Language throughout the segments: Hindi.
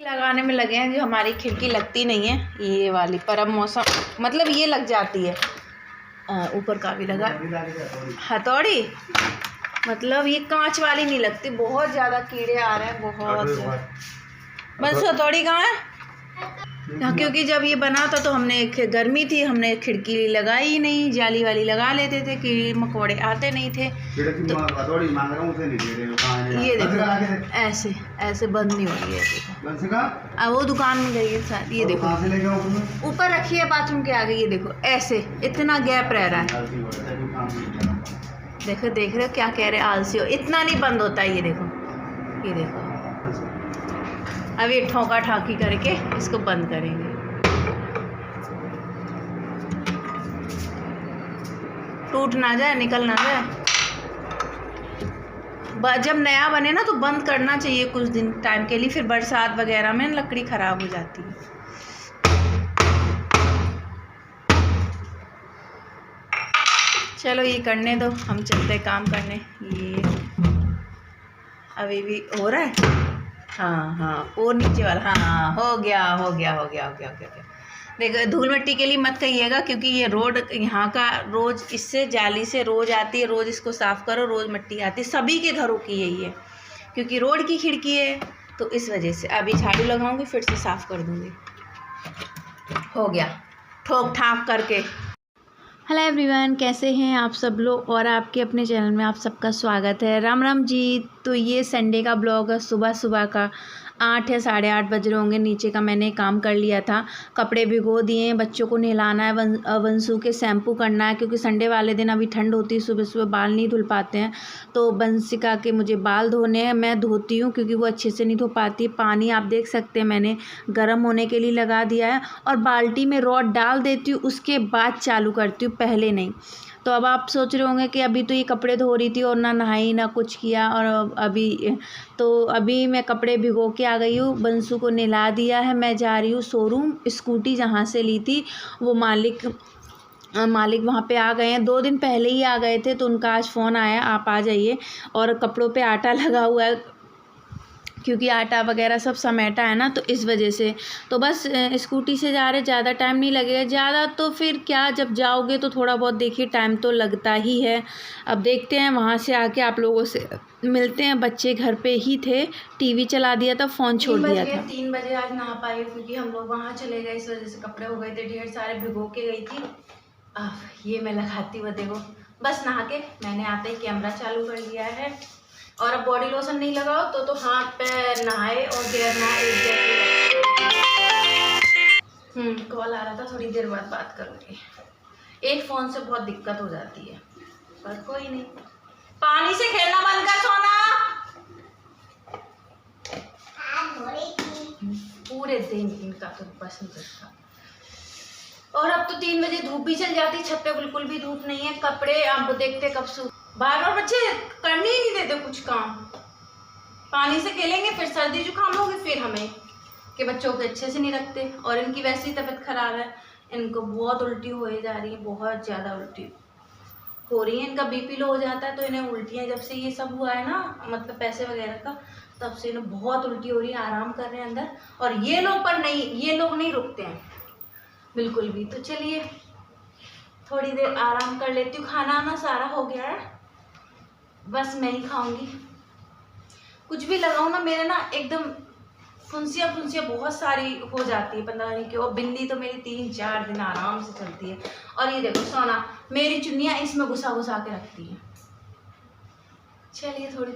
लगाने में लगे हैं। जो हमारी खिड़की लगती नहीं है ये वाली, पर अब मौसम मतलब ये लग जाती है। ऊपर का भी लगा हथौड़ी, मतलब ये कांच वाली नहीं लगती, बहुत ज़्यादा कीड़े आ रहे हैं बहुत। बस हथौड़ी कहाँ है? हाँ, क्योंकि जब ये बना था तो हमने गर्मी थी, हमने खिड़की लगाई ही नहीं, जाली वाली लगा लेते थे, कीड़े मकोड़े आते नहीं थे। तो ये देखो ऐसे ऐसे बंद नहीं हो रही है, देखो अब वो दुकान में गई है शायद। ये देखो ऊपर रखी है बाथरूम के आगे, ये देखो ऐसे इतना गैप रह रहा है। देखो देख रहे हो क्या कह रहे हैं, आलसी हो, इतना नहीं बंद होता है। ये देखो ये देखो, अब ये ठोका ठाकी करके इसको बंद करेंगे। टूट ना जाए, निकल ना जाए। जब नया बने ना तो बंद करना चाहिए कुछ दिन टाइम के लिए, फिर बरसात वगैरह में लकड़ी ख़राब हो जाती है। चलो ये करने दो, हम चलते काम करने। ये अभी भी हो रहा है। हाँ वो नीचे वाला, हाँ हो गया हो गया हो गया हो गया हो गया। देखो धूल मिट्टी के लिए मत कहिएगा, क्योंकि ये रोड यहाँ का रोज़ इससे जाली से रोज़ आती है, रोज़ इसको साफ़ करो, रोज़ मिट्टी आती है, सभी के घरों की यही है, क्योंकि रोड की खिड़की है तो इस वजह से। अभी झाड़ू लगाऊंगी, फिर से साफ़ कर दूँगी। हो गया ठोक ठाक करके। हेलो एवरीवन, कैसे हैं आप सब लोग, और आपके अपने चैनल में आप सबका स्वागत है। राम राम जी। तो ये संडे का ब्लॉग है, सुबह सुबह का 8 या 8:30 बज रहे होंगे। नीचे का मैंने काम कर लिया था, कपड़े भिगो दिए हैं, बच्चों को नहलाना है, वंशु के शैम्पू करना है, क्योंकि संडे वाले दिन अभी ठंड होती है, सुबह सुबह बाल नहीं धुल पाते हैं, तो बंसिका के मुझे बाल धोने हैं। मैं धोती हूँ क्योंकि वो अच्छे से नहीं धो पाती। पानी आप देख सकते हैं मैंने गर्म होने के लिए लगा दिया है, और बाल्टी में रॉड डाल देती हूँ, उसके बाद चालू करती हूँ, पहले नहीं। तो अब आप सोच रहे होंगे कि अभी तो ये कपड़े धो रही थी और ना नहाई ना कुछ किया, और अभी मैं कपड़े भिगो के आ गई हूँ, बंसू को नहला दिया है। मैं जा रही हूँ शोरूम, स्कूटी जहाँ से ली थी वो मालिक वहाँ पे आ गए हैं। 2 दिन पहले ही आ गए थे, तो उनका आज फ़ोन आया आप आ जाइए। और कपड़ों पे आटा लगा हुआ है, क्योंकि आटा वगैरह सब समेटा है ना, तो इस वजह से। तो बस स्कूटी से जा रहे, ज़्यादा टाइम नहीं लगेगा। ज़्यादा तो फिर क्या, जब जाओगे तो थोड़ा बहुत देखिए टाइम तो लगता ही है। अब देखते हैं, वहाँ से आके आप लोगों से मिलते हैं। बच्चे घर पे ही थे, टीवी चला दिया था, फ़ोन छोड़ दिया था। 3 बजे आज नहा पाई, क्योंकि हम लोग वहाँ चले गए, इस वजह से कपड़े हो गए थे ढेर सारे, भिगो के गई थी। ये मैं लगाती हुआ देखो, बस नहा के मैंने आते ही कैमरा चालू कर लिया है। और अब बॉडी लोशन नहीं लगाओ तो हाथ पैर नहाए और गैर नहाए एक जैसे। कॉल आ रहा था, थोड़ी देर बाद बात करूँगी। एक फ़ोन से बहुत दिक्कत हो जाती है, पर कोई नहीं। पानी से खेलना बंद कर सोना। पूरे दिन इनका तो बस नहीं चलता। और अब तो 3 बजे धूप भी चल जाती, छत पे बिल्कुल भी धूप नहीं है। कपड़े आप देखते कब बार बार बच्चे करने ही नहीं देते कुछ काम। पानी से खेलेंगे, फिर सर्दी जुकाम होगी, फिर हमें कि बच्चों को अच्छे से नहीं रखते। और इनकी वैसे ही तबीयत खराब है, इनको बहुत उल्टी हो जा रही है, बहुत ज़्यादा उल्टी हो रही है। इनका बीपी लो हो जाता है तो इन्हें उल्टियाँ, जब से ये सब हुआ है ना, मतलब पैसे वगैरह का, तब से इन्हें बहुत उल्टी हो रही है। आराम कर रहे हैं अंदर, और ये लोग नहीं रुकते हैं बिल्कुल भी। तो चलिए थोड़ी देर आराम कर लेती हूँ। खाना आना सारा हो गया है, बस मैं ही खाऊंगी। कुछ भी लगाऊँ ना, मेरे ना एकदम फुंसियाँ बहुत सारी हो जाती है, पता नहीं क्यों। बिंदी तो मेरी 3-4 दिन आराम से चलती है। और ये देखो सोना मेरी चुन्नियाँ इसमें घुसा के रखती है। चलिए थोड़ी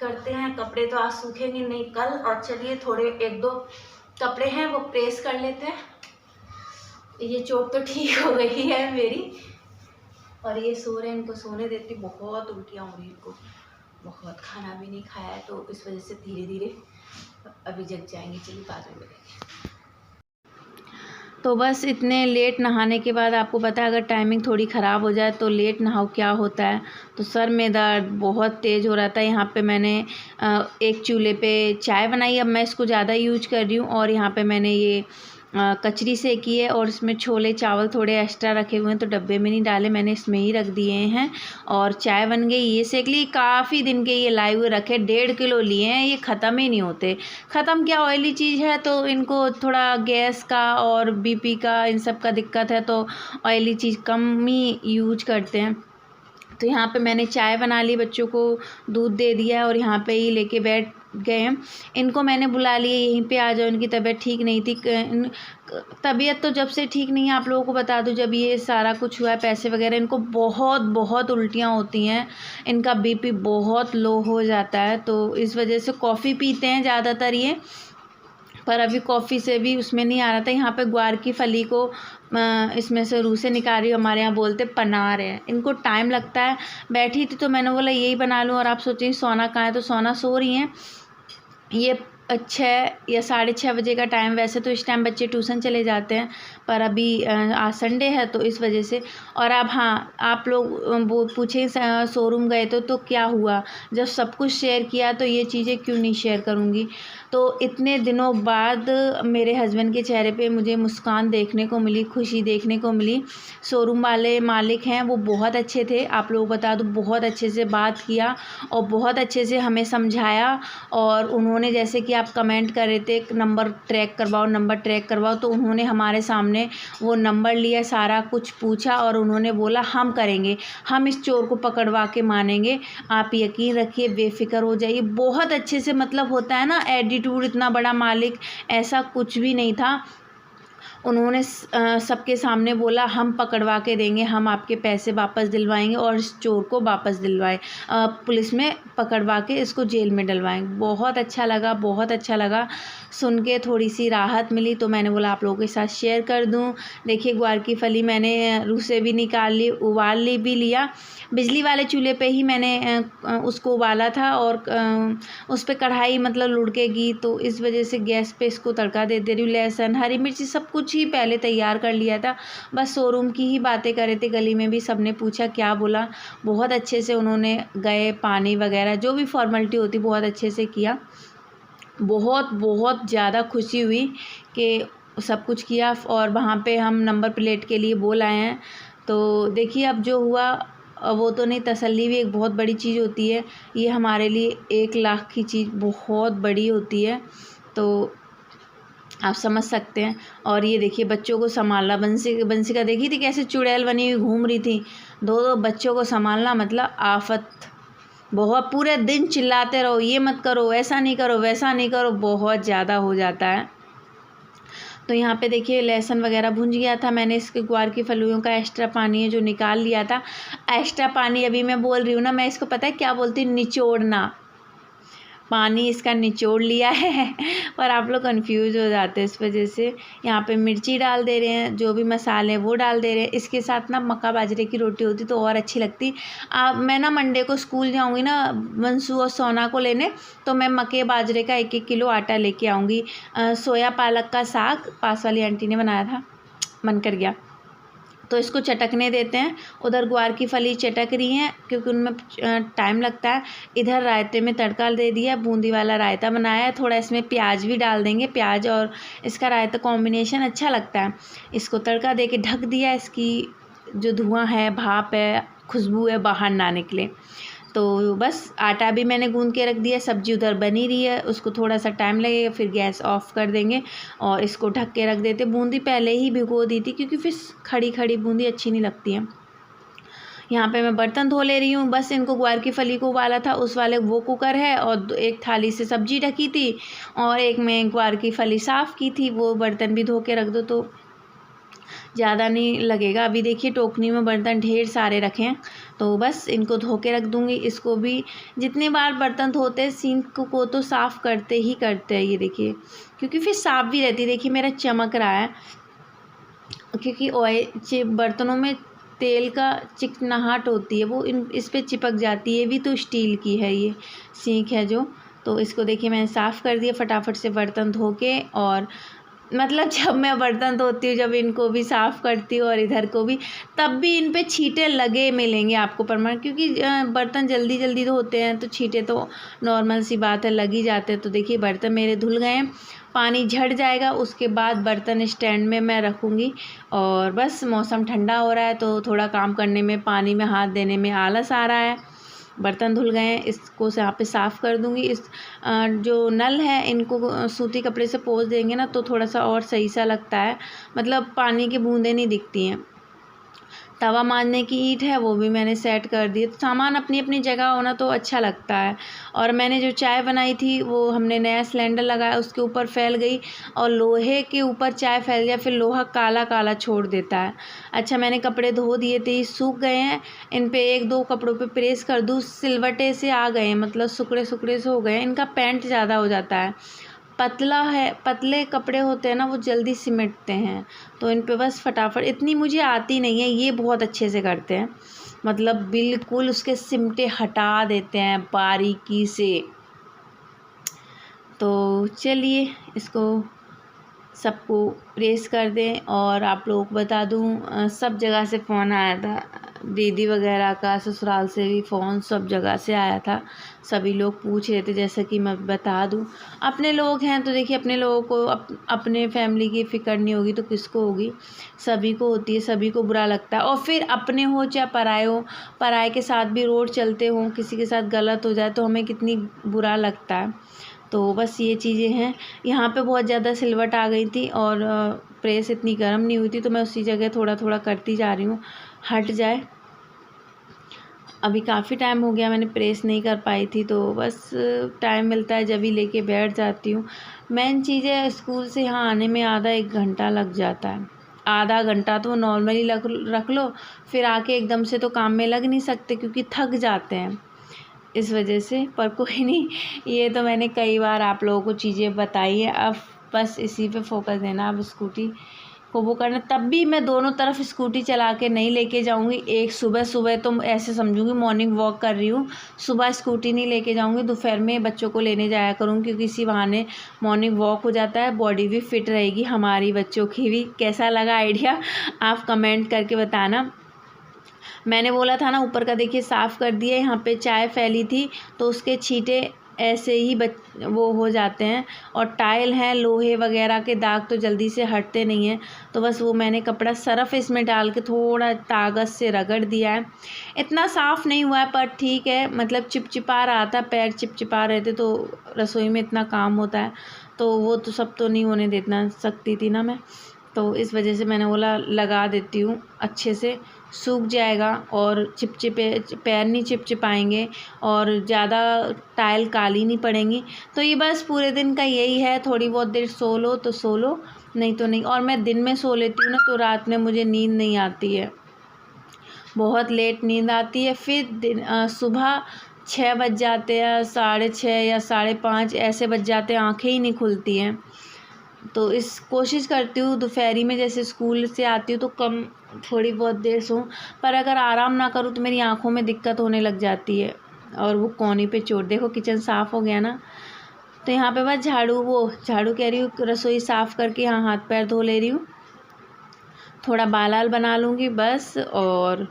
करते हैं, कपड़े तो आज सूखेंगे नहीं कल। और चलिए थोड़े 1-2 कपड़े हैं वो प्रेस कर लेते हैं। ये चोट तो ठीक हो गई है मेरी। और ये सो रहे हैं, इनको सोने देती, बहुत उल्टियाँ हो रही इनको, बहुत। खाना भी नहीं खाया है तो इस वजह से धीरे धीरे अभी जग जाएंगे। चलिए बाद में मिलेंगे। तो बस इतने लेट नहाने के बाद, आपको पता है अगर टाइमिंग थोड़ी ख़राब हो जाए तो लेट नहाओ क्या होता है। तो सर में दर्द बहुत तेज़ हो रहा था। यहाँ पे मैंने एक चूल्हे पे चाय बनाई, अब मैं इसको ज़्यादा यूज कर रही हूँ। और यहाँ पे मैंने ये कचरी सेकी है और इसमें छोले चावल थोड़े एक्स्ट्रा रखे हुए हैं तो डब्बे में नहीं डाले, मैंने इसमें ही रख दिए हैं। और चाय बन गई, ये सेक ली। काफ़ी दिन के ये लाए हुए रखे, 1.5 किलो लिए हैं, ये ख़त्म ही नहीं होते। ख़त्म क्या, ऑयली चीज़ है तो इनको थोड़ा गैस का और बीपी का इन सब का दिक्कत है तो ऑयली चीज़ कम ही यूज करते हैं। तो यहाँ पे मैंने चाय बना ली, बच्चों को दूध दे दिया और यहाँ पे ही लेके बैठ गए हैं। इनको मैंने बुला लिया यहीं पे आ जाओ, इनकी तबीयत ठीक नहीं थी। तबीयत तो जब से ठीक नहीं है, आप लोगों को बता दूं, जब ये सारा कुछ हुआ है पैसे वगैरह, इनको बहुत बहुत उल्टियाँ होती हैं, इनका बीपी बहुत लो हो जाता है। तो इस वजह से कॉफ़ी पीते हैं ज़्यादातर ये, पर अभी कॉफ़ी से भी उसमें नहीं आ रहा था। यहाँ पे ग्वार की फली को इसमें से रूह से निकाल रही हूँ, हमारे यहाँ बोलते पना रहे हैं। इनको टाइम लगता है। बैठी थी तो मैंने बोला यही बना लूँ, और आप सोचें सोना कहाँ है, तो सोना सो रही हैं। ये 6 या 6:30 बजे का टाइम, वैसे तो इस टाइम बच्चे ट्यूशन चले जाते हैं, पर अभी आज संडे है तो इस वजह से। और अब हाँ, आप लोग वो पूछें शोरूम गए तो क्या हुआ, जब सब कुछ शेयर किया तो ये चीज़ें क्यों नहीं शेयर करूँगी। तो इतने दिनों बाद मेरे हस्बैंड के चेहरे पे मुझे मुस्कान देखने को मिली, खुशी देखने को मिली। शोरूम वाले मालिक हैं वो बहुत अच्छे थे, आप लोग बता दूँ, बहुत अच्छे से बात किया और बहुत अच्छे से हमें समझाया। और उन्होंने, जैसे कि आप कमेंट कर रहे थे नंबर ट्रैक करवाओ, नंबर ट्रैक करवाओ, तो उन्होंने हमारे सामने वो नंबर लिया, सारा कुछ पूछा और उन्होंने बोला हम करेंगे, हम इस चोर को पकड़वा के मानेंगे, आप यकीन रखिए, बेफिक्र हो जाइए। बहुत अच्छे से, मतलब होता है ना एटीट्यूड, इतना बड़ा मालिक, ऐसा कुछ भी नहीं था। उन्होंने सबके सामने बोला हम पकड़वा के देंगे, हम आपके पैसे वापस दिलवाएंगे और इस चोर को वापस दिलवाएं, पुलिस में पकड़वा के इसको जेल में डलवाएंगे। बहुत अच्छा लगा, बहुत अच्छा लगा सुन के, थोड़ी सी राहत मिली, तो मैंने बोला आप लोगों के साथ शेयर कर दूं। देखिए ग्वार की फली मैंने रूह से भी निकाल ली, उबाल ली भी लिया। बिजली वाले चूल्हे पे ही मैंने उसको उबाला था और उस पर कढ़ाई मतलब लुढ़केगी, तो इस वजह से गैस पे इसको तड़का दे रही हूँ। लहसुन, हरी मिर्ची सब कुछ ही पहले तैयार कर लिया था, बस शोरूम की ही बातें कर रहे थे। गली में भी सबने पूछा क्या बोला, बहुत अच्छे से उन्होंने गए, पानी वगैरह जो भी फॉर्मेलिटी होती बहुत अच्छे से किया। बहुत बहुत ज़्यादा खुशी हुई कि सब कुछ किया। और वहाँ पे हम नंबर प्लेट के लिए बोल आए हैं। तो देखिए अब जो हुआ वो तो नहीं, तसल्ली भी एक बहुत बड़ी चीज़ होती है। ये हमारे लिए 1 लाख की चीज़ बहुत बड़ी होती है, तो आप समझ सकते हैं। और ये देखिए बच्चों को संभालना, बंसी का देखी थी कैसे चुड़ैल बनी हुई घूम रही थी। 2 बच्चों को संभालना मतलब आफत। बहुत पूरे दिन चिल्लाते रहो, ये मत करो, ऐसा नहीं करो, वैसा नहीं करो, बहुत ज़्यादा हो जाता है। तो यहाँ पे देखिए लहसुन वगैरह भुंज गया था, मैंने इसके ग्वार की फलियों का एक्स्ट्रा पानी है जो निकाल लिया था। एक्स्ट्रा पानी अभी मैं बोल रही हूँ ना, मैं इसको पता है क्या बोलती हूँ, निचोड़ना। पानी इसका निचोड़ लिया है पर आप लोग कंफ्यूज हो जाते हैं इस वजह से। यहाँ पे मिर्ची डाल दे रहे हैं, जो भी मसाले हैं वो डाल दे रहे हैं। इसके साथ ना मक्का बाजरे की रोटी होती तो और अच्छी लगती। मैं ना मंडे को स्कूल जाऊँगी ना मंसू और सोना को लेने, तो मैं मक्के बाजरे का 1-1 किलो आटा लेके आऊँगी। सोया पालक का साग पास वाली आंटी ने बनाया था, मन कर गया, तो इसको चटकने देते हैं। उधर ग्वार की फली चटक रही हैं क्योंकि उनमें टाइम लगता है। इधर रायते में तड़का दे दिया, बूंदी वाला रायता बनाया है, थोड़ा इसमें प्याज भी डाल देंगे, प्याज और इसका रायता कॉम्बिनेशन अच्छा लगता है। इसको तड़का दे के ढक दिया, इसकी जो धुआं है, भाप है, खुशबू है, बाहर ना निकले। तो बस आटा भी मैंने गूंद के रख दिया, सब्जी उधर बनी रही है, उसको थोड़ा सा टाइम लगेगा, फिर गैस ऑफ कर देंगे और इसको ढक के रख देते। बूंदी पहले ही भिगो दी थी क्योंकि फिर खड़ी खड़ी बूंदी अच्छी नहीं लगती है। यहाँ पे मैं बर्तन धो ले रही हूँ, बस इनको ग्वार की फली को उबाला था, उस वाले वो कुकर है, और एक थाली से सब्जी ढकी थी और एक में ग्वार की फली साफ़ की थी, वो बर्तन भी धो के रख दो तो ज़्यादा नहीं लगेगा। अभी देखिए टोकनी में बर्तन ढेर सारे रखे हैं, तो बस इनको धो के रख दूँगी। इसको भी जितनी बार बर्तन धोते हैं सिंक को तो साफ़ करते ही करते हैं, ये देखिए, क्योंकि फिर साफ़ भी रहती है। देखिए मेरा चमक रहा है क्योंकि ऑयल बर्तनों में तेल का चिकनाहट होती है, वो इस पर चिपक जाती है। भी तो स्टील की है ये सिंक है जो, तो इसको देखिए मैंने साफ़ कर दिया फटाफट से बर्तन धो के। और मतलब जब मैं बर्तन धोती हूँ, जब इनको भी साफ़ करती हूँ और इधर को भी, तब भी इन पे छींटे लगे मिलेंगे आपको परमानेंट, क्योंकि बर्तन जल्दी जल्दी धोते हैं तो छींटे तो नॉर्मल सी बात है, लग ही जाते हैं। तो देखिए बर्तन मेरे धुल गए हैं, पानी झड़ जाएगा उसके बाद बर्तन स्टैंड में मैं रखूँगी। और बस मौसम ठंडा हो रहा है तो थोड़ा काम करने में, पानी में हाथ देने में आलस आ रहा है। बर्तन धुल गए हैं, इसको यहाँ पे साफ़ कर दूँगी। इस जो नल है इनको सूती कपड़े से पोंछ देंगे ना तो थोड़ा सा और सही सा लगता है, मतलब पानी की बूंदें नहीं दिखती हैं। तवा मारने की ईंट है वो भी मैंने सेट कर दी। तो सामान अपनी अपनी जगह होना तो अच्छा लगता है। और मैंने जो चाय बनाई थी वो हमने नया सिलेंडर लगाया, उसके ऊपर फैल गई और लोहे के ऊपर चाय फैल गया, फिर लोहा काला काला छोड़ देता है। अच्छा मैंने कपड़े धो दिए थे, सूख गए हैं, इन पे एक दो कपड़ों पे प्रेस कर दूँ, सिलवटे से आ गए हैं, मतलब सुकड़े सुकड़े से हो गए हैं। इनका पैंट ज़्यादा हो जाता है, पतला है, पतले कपड़े होते हैं ना वो जल्दी सिमटते हैं, तो इन पे बस फटाफट, इतनी मुझे आती नहीं है, ये बहुत अच्छे से करते हैं, मतलब बिल्कुल उसके सिमटे हटा देते हैं बारीकी से। तो चलिए इसको सबको प्रेस कर दें। और आप लोगों को बता दूं, सब जगह से फ़ोन आया था, दीदी वगैरह का, ससुराल से भी फ़ोन, सब जगह से आया था। सभी लोग पूछ रहे थे, जैसे कि मैं बता दूं, अपने लोग हैं तो देखिए अपने लोगों को अपने फैमिली की फ़िक्र नहीं होगी तो किसको होगी, सभी को होती है, सभी को बुरा लगता है। और फिर अपने हो चाहे पराए हो, पराए के साथ भी रोड चलते हों, किसी के साथ गलत हो जाए तो हमें कितनी बुरा लगता है। तो बस ये चीज़ें हैं। यहाँ पे बहुत ज़्यादा सिलवट आ गई थी और प्रेस इतनी गर्म नहीं हुई थी, तो मैं उसी जगह थोड़ा थोड़ा करती जा रही हूँ, हट जाए। अभी काफ़ी टाइम हो गया मैंने प्रेस नहीं कर पाई थी, तो बस टाइम मिलता है जब ही लेके बैठ जाती हूँ। मेन चीज़ है स्कूल से यहाँ आने में आधा 1 घंटा लग जाता है। आधा घंटा तो नॉर्मली रख लो, फिर आके एकदम से तो काम में लग नहीं सकते क्योंकि थक जाते हैं इस वजह से। पर कोई नहीं, ये तो मैंने कई बार आप लोगों को चीज़ें बताई है, अब बस इसी पे फोकस देना। अब स्कूटी को वो करना, तब भी मैं दोनों तरफ स्कूटी चला के नहीं लेके जाऊंगी। एक सुबह सुबह तो ऐसे समझूंगी मॉर्निंग वॉक कर रही हूँ, सुबह स्कूटी नहीं लेके जाऊंगी, दोपहर में बच्चों को लेने जाया करूँगी, क्योंकि इसी बहाने मॉर्निंग वॉक हो जाता है, बॉडी भी फिट रहेगी हमारी, बच्चों की भी। कैसा लगा आइडिया आप कमेंट करके बताना। मैंने बोला था ना ऊपर का देखिए साफ़ कर दिया, यहाँ पे चाय फैली थी तो उसके छींटे ऐसे ही वो हो जाते हैं। और टाइल है, लोहे वगैरह के दाग तो जल्दी से हटते नहीं हैं, तो बस वो मैंने कपड़ा सरफ इसमें डाल के थोड़ा कागज़ से रगड़ दिया है। इतना साफ़ नहीं हुआ है पर ठीक है, मतलब चिपचिपा रहा था, पैर चिपचिपा रहे थे, तो रसोई में इतना काम होता है तो वो तो सब तो नहीं होने देना सकती थी ना मैं, तो इस वजह से मैंने बोला लगा देती हूँ, अच्छे से सूख जाएगा और चिपचिपे पैर नहीं चिपचिपाएंगे और ज़्यादा टाइल काली नहीं पड़ेंगी। तो ये बस पूरे दिन का यही है, थोड़ी बहुत देर सो लो तो सो लो, नहीं तो नहीं। और मैं दिन में सो लेती हूँ ना तो रात में मुझे नींद नहीं आती है, बहुत लेट नींद आती है। फिर सुबह 6 बज जाते हैं, 6:30 या 5:30 ऐसे बज जाते हैं, आँखें ही नहीं खुलती हैं। तो इस कोशिश करती हूँ दोपहरी में जैसे स्कूल से आती हूँ तो कम थोड़ी बहुत देर सोऊं, पर अगर आराम ना करूँ तो मेरी आँखों में दिक्कत होने लग जाती है। और वो कोने पे चोट, देखो किचन साफ़ हो गया ना, तो यहाँ पे बस झाड़ू कह रही हूँ, रसोई साफ़ करके यहाँ हाथ पैर धो ले रही हूँ, थोड़ा बाल बना लूँगी बस। और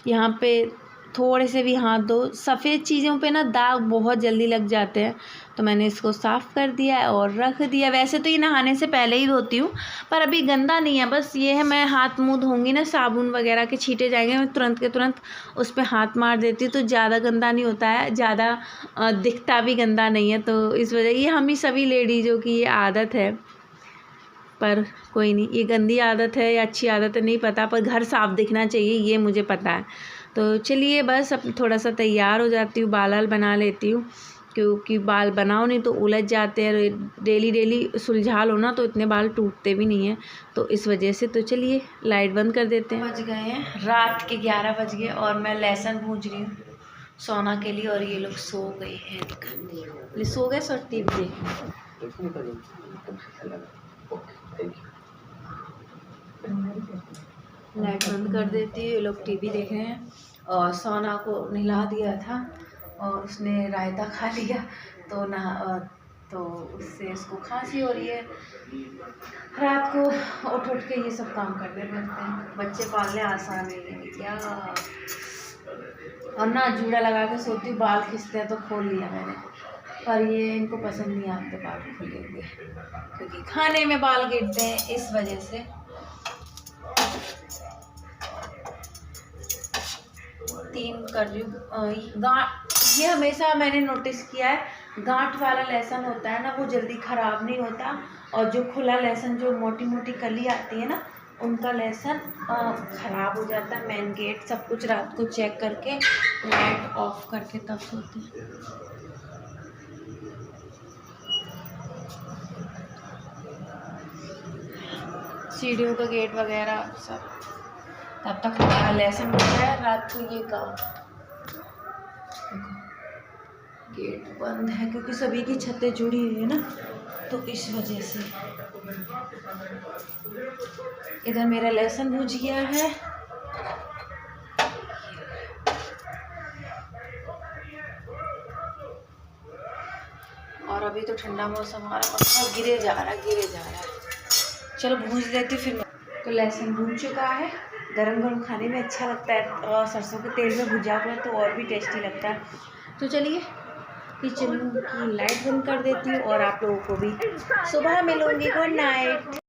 यहाँ पे थोड़े से भी हाथ धो, सफ़ेद चीज़ों पे ना दाग बहुत जल्दी लग जाते हैं, तो मैंने इसको साफ़ कर दिया है और रख दिया। वैसे तो ये नहाने से पहले ही धोती हूँ, पर अभी गंदा नहीं है, बस ये है मैं हाथ मुँह धोऊंगी ना, साबुन वगैरह के छींटे जाएंगे, मैं तुरंत के तुरंत उस पर हाथ मार देती हूँ, तो ज़्यादा गंदा नहीं होता है, ज़्यादा दिखता भी गंदा नहीं है। तो इस वजह ये हम ही सभी लेडीज़ों की ये आदत है, पर कोई नहीं, ये गंदी आदत है या अच्छी आदत है नहीं पता, पर घर साफ़ दिखना चाहिए ये मुझे पता है। तो चलिए बस अब थोड़ा सा तैयार हो जाती हूँ, बाल बना लेती हूँ, क्योंकि बाल बनाओ नहीं तो उलझ जाते हैं, डेली डेली सुलझा लो ना तो इतने बाल टूटते भी नहीं हैं, तो इस वजह से। तो चलिए लाइट बंद कर देते हैं। बज गए हैं रात के 11 बज गए और मैं लहसुन भूंज रही हूँ सोना के लिए, और ये लोग सो गए हैं, सो गए सो टीवी देख लाइट बंद कर देती है, ये लोग टीवी देख रहे हैं। और सोना को नहला दिया था और उसने रायता खा लिया, तो तो उससे इसको खांसी हो रही है। रात को उठ के ये सब काम करने पड़ते हैं। बच्चे पालने आसान नहीं है क्या। और ना जूड़ा लगा के सोती हूँ, बाल खींचते हैं तो खोल लिया मैंने, पर ये इनको पसंद नहीं आते बाल खुले हुए, क्योंकि खाने में बाल गिरते हैं, इस वजह से। तीन कर रही हूँ। ये हमेशा मैंने नोटिस किया है, गांठ वाला लहसुन होता है ना, वो जल्दी ख़राब नहीं होता, और जो खुला लहसुन, जो मोटी मोटी कली आती है ना, उनका लहसुन ख़राब हो जाता है। मेन गेट सब कुछ रात को चेक करके, लाइट ऑफ करके तब सोती हूँ। सीढ़ियों का गेट वगैरह सब, तब तक हमारा लहसुन हो जाए। रात को ये काम, गेट बंद है क्योंकि सभी की छतें जुड़ी हुई है ना, तो इस वजह से। इधर मेरा लहसुन भुज गया है। और अभी तो ठंडा मौसम, हमारा पंखा गिरे जा रहा है। चलो भून लेती फिर। तो लहसुन भून चुका है। गरम गरम खाने में अच्छा लगता है, और सरसों के तेल में भुजा हुआ तो और भी टेस्टी लगता है। तो चलिए किचन की लाइट बंद कर देती हूँ, और आप लोगों को भी सुबह मिलूंगी। Good night.